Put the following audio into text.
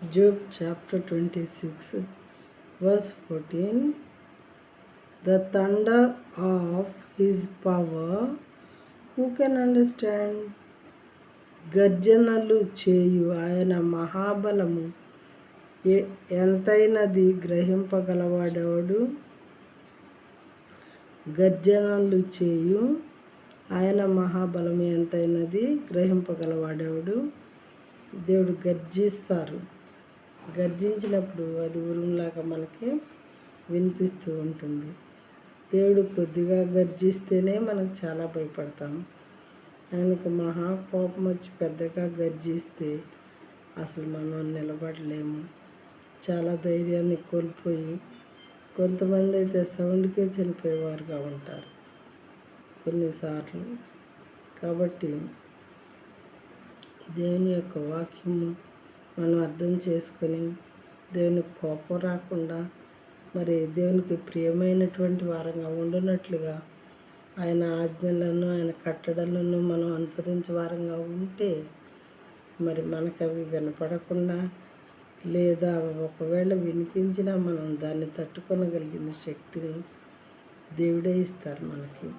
Job chapter 26, verse 14. The thunder of his power, who can understand? గర్జనలు చేయు ఆయన మహాబలము ఎంతైనది గ్రహింపగలవాడెవడు? గర్జనలు చేయు ఆయన మహాబలము ఎంతైనది గ్రహింపగలవాడెవడు? దేవుడు గర్జించినప్పుడు అది ఉరుములాగా మనకి వినిపిస్తూ ఉంటుంది. దేవుడు కొద్దిగా గర్జిస్తేనే మనకు చాలా భయపడతాం. ఆయనకు మహా కోపం వచ్చి పెద్దగా గర్జిస్తే అసలు మనం నిలబడలేము. చాలా ధైర్యాన్ని కోల్పోయి కొంతమంది అయితే సౌండ్కే చనిపోయేవారుగా ఉంటారు కొన్నిసార్లు. కాబట్టి దేవుని యొక్క వాక్యము మనం అర్థం చేసుకొని దేవునికి కోపం రాకుండా మరి దేవునికి ప్రియమైనటువంటి వారంగా ఉండునట్లుగా ఆయన ఆజ్ఞలను ఆయన కట్టడలను మనం అనుసరించే వారంగా ఉంటే మరి మనకు అవి వినపడకుండా లేదా ఒకవేళ వినిపించినా మనం దాన్ని తట్టుకొనగలిగిన శక్తిని దేవుడే ఇస్తారు మనకి.